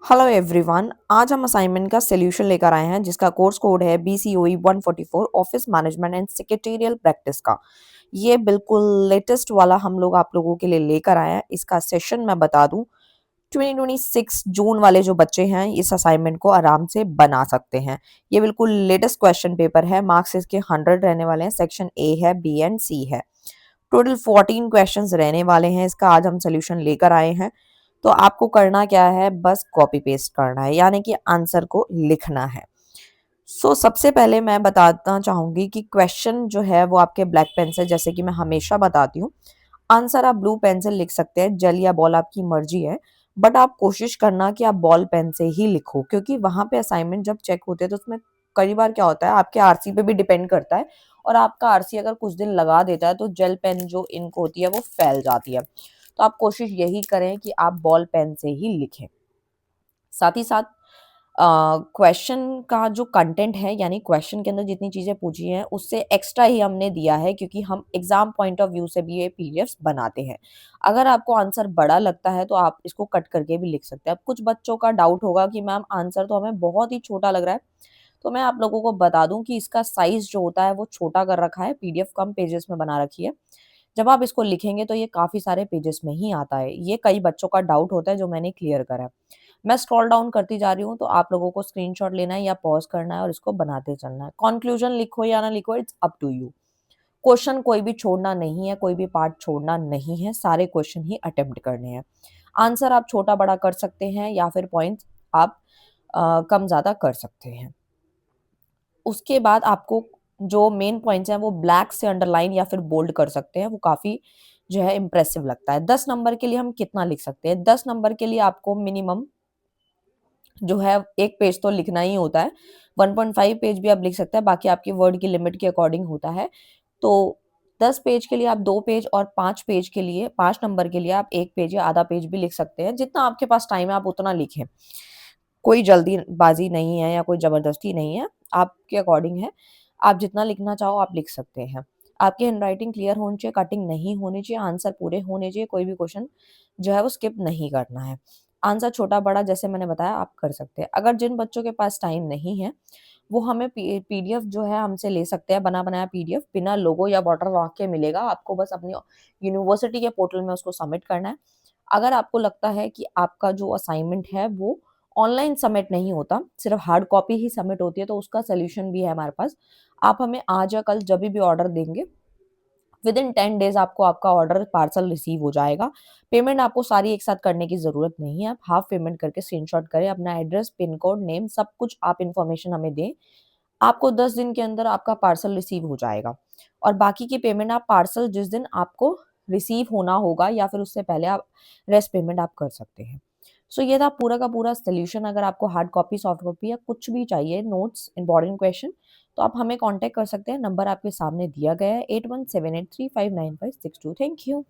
Hello everyone. आज हम assignment का सॉल्यूशन लेकर आए हैं जिसका कोर्स कोड है BCOE 144 office management and secretarial practice का। ये बिल्कुल लेटेस्ट वाला हम लोग आप लोगों के लिए लेकर आए हैं। इसका सेशन मैं बता दूं, 2026 जून वाले जो बच्चे हैं इस असाइनमेंट को आराम से बना सकते हैं। ये बिल्कुल लेटेस्ट क्वेश्चन पेपर है। मार्क्स इसके 100 रहने वाले हैं। सेक्शन ए है, बी एंड सी है। टोटल 14 क्वेश्चंस रहने वाले हैं। इसका आज हम सोल्यूशन लेकर आए हैं। तो आपको करना क्या है, बस कॉपी पेस्ट करना है, यानी कि आंसर को लिखना है। सबसे पहले मैं बताना चाहूंगी कि क्वेश्चन जो है वो आपके ब्लैक पेन से, जैसे कि मैं हमेशा बताती हूँ। आंसर आप ब्लू पेन से लिख सकते हैं, जेल या बॉल आपकी मर्जी है। बट आप कोशिश करना कि आप बॉल पेन से ही लिखो, क्योंकि वहां पे असाइनमेंट जब चेक होते हैं तो उसमें कई बार क्या होता है, आपके आरसी पे भी डिपेंड करता है। और आपका आरसी अगर कुछ दिन लगा देता है तो जेल पेन जो इंक होती है वो फैल जाती है। तो आप कोशिश यही करें कि आप बॉल पेन से ही लिखें। साथ ही साथ क्वेश्चन का जो कंटेंट है, यानी क्वेश्चन के अंदर जितनी चीजें पूछी हैं उससे एक्स्ट्रा ही हमने दिया है, क्योंकि हम एग्जाम पॉइंट ऑफ व्यू से भी ये पीडीएफ्स बनाते हैं। अगर आपको आंसर बड़ा लगता है तो आप इसको कट करके भी लिख सकते हैं। अब कुछ बच्चों का डाउट होगा कि मैम आंसर तो हमें बहुत ही छोटा लग रहा है। तो मैं आप लोगों को बता दूं कि इसका साइज जो होता है वो छोटा कर रखा है, पीडीएफ कम पेजेस में बना रखी है। जब आप इसको लिखेंगे तो ये काफी सारे पेजेस में ही आता है। ये कई बच्चों का डाउट होता है जो मैंने क्लियर करा है। मैं स्क्रॉल डाउन करती जा रही हूँ, तो आप लोगों को स्क्रीनशॉट लेना है या पॉज करना है और इसको बनाते चलना है। कंक्लूजन लिखो या ना लिखो, it's up to you. Question कोई भी छोड़ना नहीं है, कोई भी पार्ट छोड़ना नहीं है, सारे क्वेश्चन ही अटेम्प्ट करने हैं। आंसर आप छोटा बड़ा कर सकते हैं या फिर पॉइंट्स आप कम ज्यादा कर सकते हैं। उसके बाद आपको जो मेन पॉइंट्स हैं वो ब्लैक से अंडरलाइन या फिर बोल्ड कर सकते हैं। वो काफी जो है इंप्रेसिव लगता है। 10 नंबर के लिए हम कितना लिख सकते हैं? 10 नंबर के लिए आपको मिनिमम जो है एक पेज तो लिखना ही होता है। 1.5 पेज भी आप लिख सकते हैं, बाकी आपकी वर्ड की लिमिट के अकॉर्डिंग होता है। तो 10 पेज के लिए आप 2 पेज, और 5 पेज के लिए, 5 नंबर के लिए आप 1 पेज या आधा पेज भी लिख सकते हैं। जितना आपके पास टाइम है आप उतना लिखें। कोई जल्दीबाजी नहीं है या कोई जबरदस्ती नहीं है, आपके अकॉर्डिंग है। आप जितना लिखना चाहो आप लिख सकते हैं। आपकी हैंडराइटिंग क्लियर होनी चाहिए, कटिंग नहीं होनी चाहिए, आंसर पूरे होने चाहिए, कोई भी क्वेश्चन जो है वो स्किप नहीं करना है। आंसर छोटा बड़ा जैसे मैंने बताया आप कर सकते हैं। अगर जिन बच्चों के पास टाइम नहीं है वो हमें पीडीएफ जो है हमसे ले सकते हैं। बना बनाया पीडीएफ बिना लोगो या वाटर मार्क के मिलेगा आपको, बस अपनी यूनिवर्सिटी के पोर्टल में उसको सबमिट करना है। अगर आपको लगता है कि आपका जो असाइनमेंट है वो ऑनलाइन सबमिट नहीं होता, सिर्फ हार्ड कॉपी ही सबमिट होती है, तो उसका सोल्यूशन भी है हमारे पास। आप हमें आज या कल जब भी ऑर्डर देंगे, विद इन 10 डेज आपको आपका ऑर्डर पार्सल रिसीव हो जाएगा। पेमेंट आपको सारी एक साथ करने की जरूरत नहीं है। आप हाफ पेमेंट करके स्क्रीनशॉट करें, अपना एड्रेस, पिन कोड, नेम, सब कुछ आप इन्फॉर्मेशन हमें दें। आपको 10 दिन के अंदर आपका पार्सल रिसीव हो जाएगा। और बाकी की पेमेंट आप पार्सल जिस दिन आपको रिसीव होना होगा या फिर उससे पहले आप रेस्ट पेमेंट आप कर सकते हैं। ये था पूरा का पूरा सोल्यूशन। अगर आपको हार्ड कॉपी, सॉफ्ट कॉपी या कुछ भी चाहिए, नोट्स, इंपॉर्टेंट क्वेश्चन, तो आप हमें कांटेक्ट कर सकते हैं। नंबर आपके सामने दिया गया है 8178359562। Thank you.